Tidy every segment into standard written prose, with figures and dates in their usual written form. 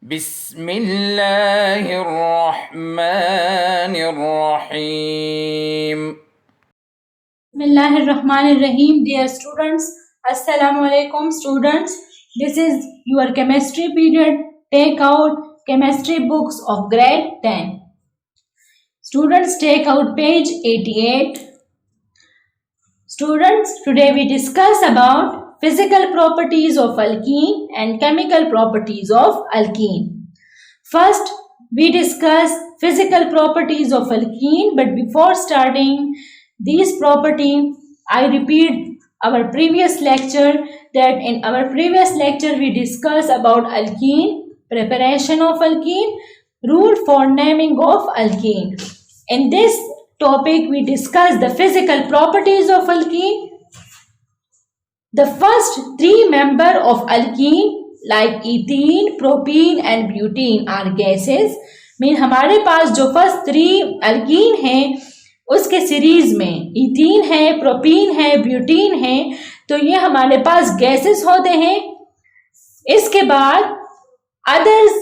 बिस्मिल्लाहिर्रहमानिर्रहीम। Bismillahirrahmanirrahim. Dear students, Assalamu alaikum students. This is your chemistry period. Take out chemistry books of grade 10. Students, take out page 88. Students, today we discuss about physical properties of alkene and chemical properties of alkene. First, we discuss physical properties of alkene, but before starting these properties, I repeat our previous lecture that in our previous lecture we discussed about alkene, preparation of alkene, rule for naming of alkene. In this topic, we discuss the physical properties of alkene. The first three members of alkene like ethene, propene and butene are gases. Mean हमारे पास जो first three alkyne हैं उसके series में ethene है, propene है, butene है, तो ये हमारे पास गैसेस होते हैं. इसके बाद अदर्स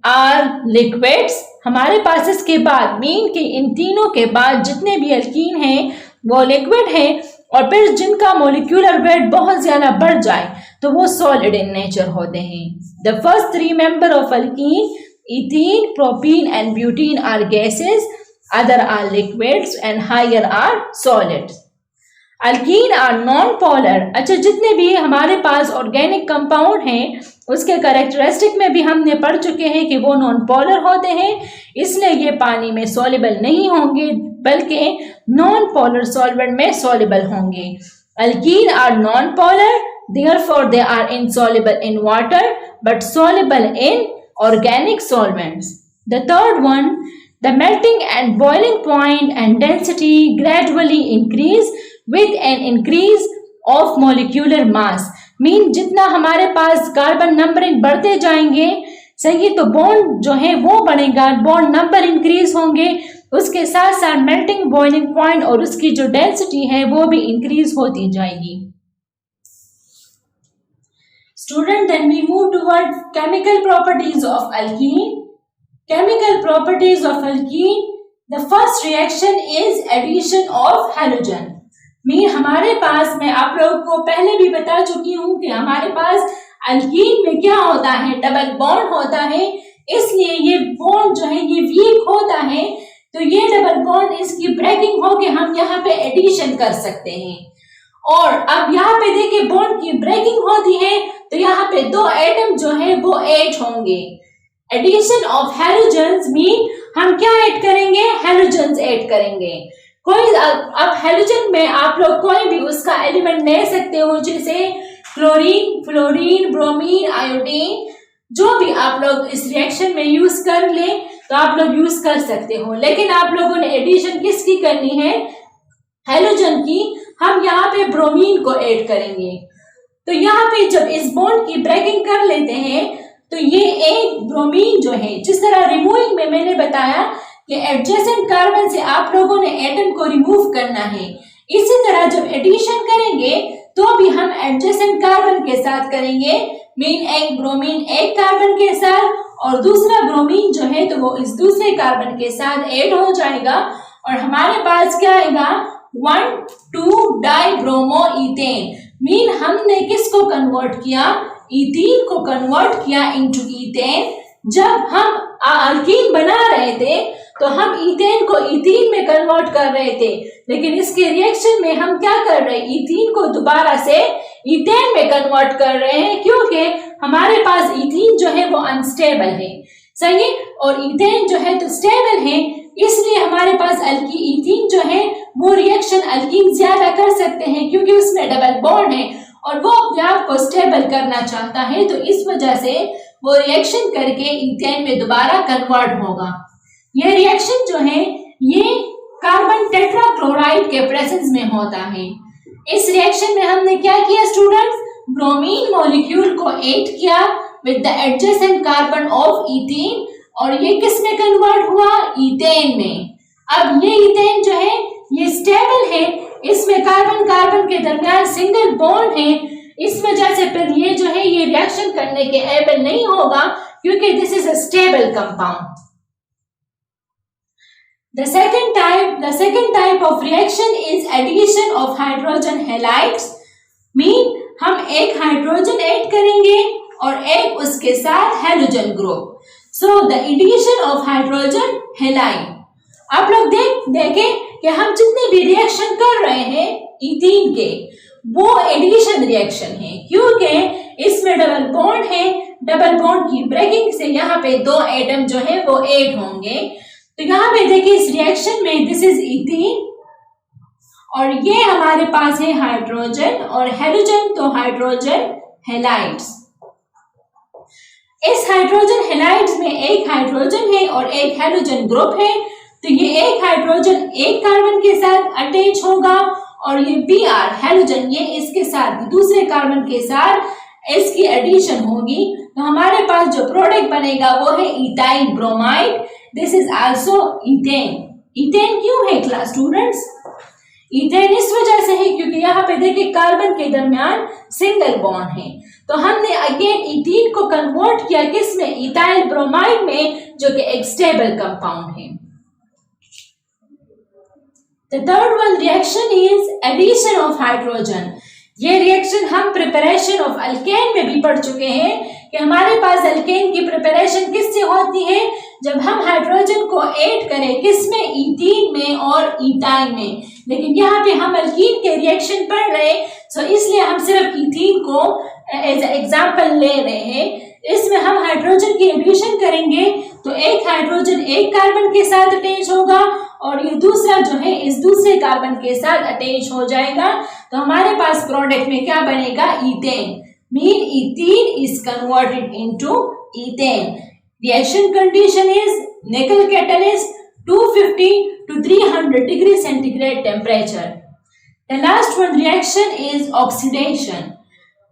आर लिक्विड्स. हमारे पास इसके बाद मीन के इन तीनों के बाद जितने भी अल्कीन हैं वो लिक्विड है, और फिर जिनका मोलिक्यूलर वेट बहुत ज्यादा बढ़ जाए तो वो सॉलिड इन नेचर होते हैं. The first three member of alkene ethene, propene and butene are gases, other are liquids and higher are solids. Alkene are non polar. अच्छा, जितने भी हमारे पास ऑर्गेनिक कंपाउंड हैं उसके कैरेक्टरिस्टिक में भी हमने पढ़ चुके हैं कि वो नॉन पोलर होते हैं, इसलिए ये पानी में सॉल्युबल नहीं होंगे बल्कि नॉन पोलर सॉल्वेंट में सॉल्युबल होंगे. Alkene are non polar, therefore they are insoluble in water but soluble in organic solvents. The third one, the melting and boiling point and density gradually increase with an increase of molecular mass. Mean जितना हमारे पास carbon numbering बढ़ते जाएंगे, सही, तो bond जो है वो बढ़ेगा, बॉन्ड नंबर इंक्रीज होंगे, उसके साथ साथ मेल्टिंग बॉइलिंग पॉइंट और उसकी जो डेंसिटी है वो भी इंक्रीज होती जाएगी. Student, then we move toward chemical properties of alkene. Chemical properties of alkene, the first reaction is addition of halogen. Mean हमारे पास, मैं आप लोगों को पहले भी बता चुकी हूँ कि हमारे पास अल्कीन में क्या होता है, डबल बॉन्ड होता है, इसलिए ये बॉन्ड जो है ये वीक होता है, तो ये डबल बॉन्ड इसकी ब्रेकिंग हो के हम यहाँ पे एडिशन कर सकते हैं. और अब यहाँ पे देखिए बॉन्ड की ब्रेकिंग होती है तो यहाँ पे दो एटम जो है वो ऐड होंगे. एडिशन ऑफ हैलोजेंस मीन हम क्या ऐड करेंगे, हैलोजेंस ऐड करेंगे. कोई अब हैलोजन में आप लोग कोई भी उसका एलिमेंट ले सकते हो, जैसे क्लोरीन, फ्लोरीन, ब्रोमीन, आयोडीन, जो भी आप लोग इस रिएक्शन में यूज कर ले तो आप लोग यूज कर सकते हो. लेकिन आप लोगों ने एडिशन किसकी करनी है, हैलोजन की. हम यहाँ पे ब्रोमीन को ऐड करेंगे. तो यहाँ पे जब इस बॉन्ड की ब्रेकिंग कर लेते हैं तो ये एक ब्रोमीन जो है, जिस तरह रिमूविंग में मैंने बताया कि एडजेसेंट कार्बन से आप लोगों ने एटम को रिमूव करना है, इसी तरह जब एडिशन करेंगे तो भी हम एडजेसेंट कार्बन के साथ करेंगे. मीन एक ब्रोमीन एक कार्बन के साथ और दूसरा ब्रोमीन जो है तो वो इस दूसरे कार्बन के साथ ऐड हो जाएगा, और हमारे पास क्या आएगा, 1,2-डाइब्रोमो इथेन. मीन हमने किसको कन्वर्ट किया, इथीन को कन्वर्ट किया इनटू इथेन. जब हम अल्कीन बना रहे थे तो हम इथेन को इथीन में कन्वर्ट कर रहे थे, लेकिन इसके रिएक्शन में हम क्या कर रहे हैं, इथीन को दोबारा से इथेन में कन्वर्ट कर रहे हैं, क्योंकि हमारे पास इथीन जो है वो अनस्टेबल है, सही, और इथेन जो है तो स्टेबल है, इसलिए हमारे पास इथीन जो है वो रिएक्शन अल्कीन ज्यादा कर सकते हैं क्योंकि उसमें डबल बॉन्ड है और वो अपने आप को स्टेबल करना चाहता है, तो इस वजह से वो रिएक्शन करके इथेन में दोबारा कन्वर्ट होगा. ये रिएक्शन जो है ये कार्बन टेट्राक्लोराइड के प्रेजेंस में होता है. इस रिएक्शन में हमने क्या किया स्टूडेंट्स, ब्रोमीन मॉलिक्यूल को ऐड किया with the adjacent carbon of ethene, और ये किस में कन्वर्ट हुआ, इथेन में. अब ये इथेन जो है ये स्टेबल है, इसमें कार्बन कार्बन के दरमियान सिंगल बॉन्ड है, इस वजह से फिर ये जो है ये रिएक्शन करने के एबल नहीं होगा, क्योंकि this is a stable compound. The second type of reaction is addition of hydrogen halides. Mean हम एक हाइड्रोजन ऐड करेंगे और एक उसके साथ halogen group. So the addition of hydrogen halide. आप लोग देखें कि हम जितने भी रिएक्शन कर रहे हैं इथीन के, वो एडिशन रिएक्शन है, क्योंकि इसमें डबल बॉन्ड है। डबल बॉन्ड की ब्रेकिंग से यहाँ पे दो एटम जो है वो ऐड होंगे। तो यहाँ पे देखिए इस रिएक्शन में दिस इज इथीन और ये हमारे पास है हाइड्रोजन और हेलोजन, तो हाइड्रोजन हैलाइड्स। इस हाइड्रोजन हैलाइड्स में एक हाइड्रोजन है और एक हेलोजन ग्रुप है। तो ये एक हाइड्रोजन एक कार्बन के साथ अटैच होगा और ये Br हेलोजन ये इसके साथ दूसरे कार्बन के साथ इसकी एडिशन होगी। तो हमारे पास जो प्रोडक्ट बनेगा वो है ethyl bromide. This is also ethane. Ethane क्यों है क्लास स्टूडेंट्स? इथेन इस वजह से है क्योंकि यहाँ पे देखिए कार्बन के दरमियान सिंगल बॉन्ड है। तो हमने अगेन इथीन को कन्वर्ट किया किसमें? इथाइल ब्रोमाइड में, जो कि एक स्टेबल कंपाउंड है। The third one reaction is addition of hydrogen. ये रिएक्शन हम प्रिपरेशन ऑफ अल्केन में भी पढ़ चुके हैं कि हमारे पास अल्केन की प्रिपरेशन किससे होती है? जब हम हाइड्रोजन को ऐड करें किसमें? इथीन में और इथाइन में। लेकिन यहाँ पे हम अल्कीन के रिएक्शन पढ़ रहे हैं, सो इसलिए हम सिर्फ इथीन को एज एग्जाम्पल ले रहे हैं। इसमें हम हाइड्रोजन की एडिशन करेंगे तो एक हाइड्रोजन एक कार्बन के साथ अटैच होगा और ये दूसरा जो है इस दूसरे कार्बन के साथ अटैच हो जाएगा। तो हमारे पास प्रोडक्ट में क्या बनेगा? Ethane. Mean ethene is converted into ethane. Reaction condition is nickel catalyst 250 to 300 degree centigrade temperature. The last one reaction is oxidation.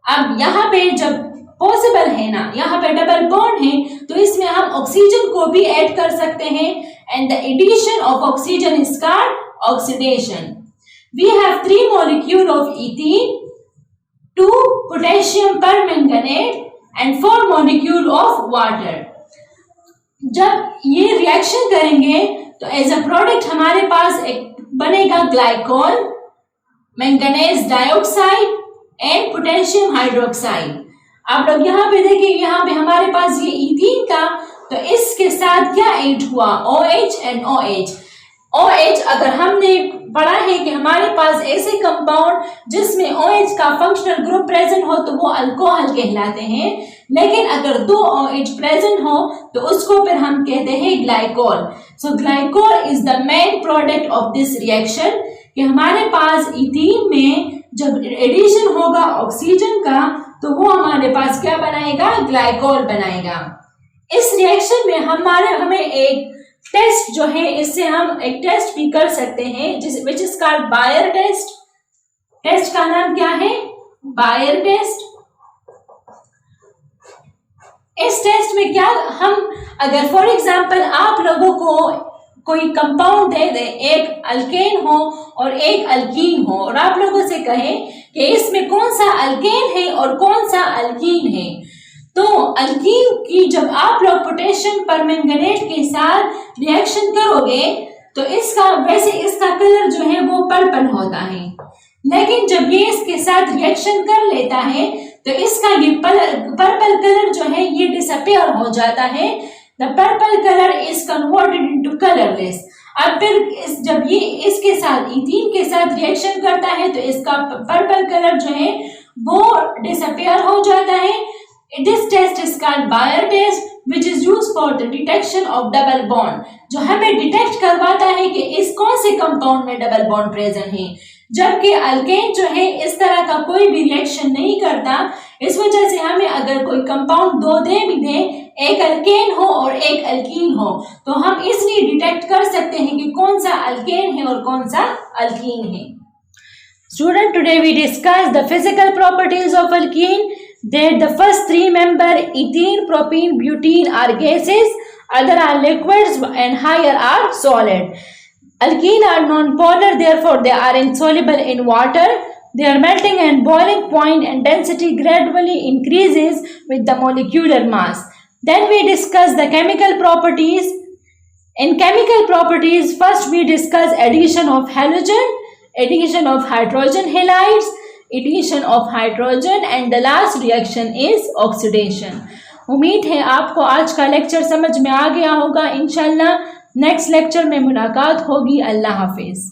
अब यहाँ पे जब पॉसिबल है ना, यहाँ पे डबल बॉन्ड है, तो इसमें हम ऑक्सीजन को भी ऐड कर सकते हैं and the addition of oxygen is called oxidation. We have 3 molecule of ethene, 2 potassium permanganate and 4 molecule of water. जब ये रिएक्शन करेंगे तो एज अ प्रोडक्ट हमारे पास एक बनेगा glycol, manganese dioxide and potassium hydroxide. आप लोग यहाँ पे देखिए, यहाँ पे हमारे पास ये इथीन था, तो इसके साथ क्या ऐड हुआ? OH and OH। OH अगर हमने पढ़ा है कि हमारे पास ऐसे कंपाउंड जिसमें OH का फंक्शनल ग्रुप प्रेजेंट हो तो वो अल्कोहल कहलाते हैं, लेकिन अगर 2 OH प्रेजेंट हो तो उसको फिर हम कहते हैं glycol. So glycol is the main product of this reaction कि हमारे पास इथीन में जब एडिशन होगा ऑक्सीजन का तो वो हमारे पास क्या बनाएगा? ग्लाइकोल बनाएगा। इस रिएक्शन में हमें एक टेस्ट जो है, इससे हम एक टेस्ट भी कर सकते हैं which is called Baeyer test. Test का नाम क्या है? Buyer test. इस टेस्ट में क्या हम अगर फॉर एग्जांपल आप लोगों को कोई कंपाउंड दे दे, एक अल्केन हो और एक अल्कीन हो, और आप लोगों से कहें कि इसमें कौन सा अल्केन है और कौन सा अल्कीन है, तो अल्कीन की जब आप लोग पोटेशियम परमैंगनेट के साथ रिएक्शन करोगे तो इसका कलर जो है वो पर्पल होता है। लेकिन जब ये इसके साथ रिएक्शन कर लेता है तो इसका ये पर्पल कलर जो है ये डिसअपियर हो जाता है। The purple colour is converted into colourless. अब फिर जब ये इसके साथ इथीन के साथ रिएक्शन करता है तो इसका पर्पल कलर जो है वो डिसअपियर हो जाता है। This test is called Bayer test, which is used for the detection of double bond, जो हमें डिटेक्ट करवाता है कि इस कौन से कंपाउंड में डबल बॉन्ड प्रेजेंट है, जबकि अल्केन जो है इस तरह का कोई भी रिएक्शन नहीं करता। इस वजह से हमें अगर कोई कंपाउंड दो दे भी दे, एक अल्केन हो और एक अल्कीन हो, तो हम इसलिए डिटेक्ट कर सकते हैं कि कौन सा अल्केन है और कौन सा अल्कीन है। Student, today we discuss the physical properties of alkene. That the first 3 member ethene, propene, butene are gases, other are liquids and higher are solid. Alkene are non-polar, therefore they are insoluble in water. Their melting and boiling point and density gradually increases with the molecular mass. Then we discuss the chemical properties. In chemical properties, first we discuss addition of halogen, addition of hydrogen halides, addition of hydrogen, and the last reaction is oxidation. उम्मीद है आपको आज का lecture समझ में आ गया होगा। इंशाल्लाह नेक्स्ट लेक्चर में मुलाकात होगी। अल्लाह हाफिज।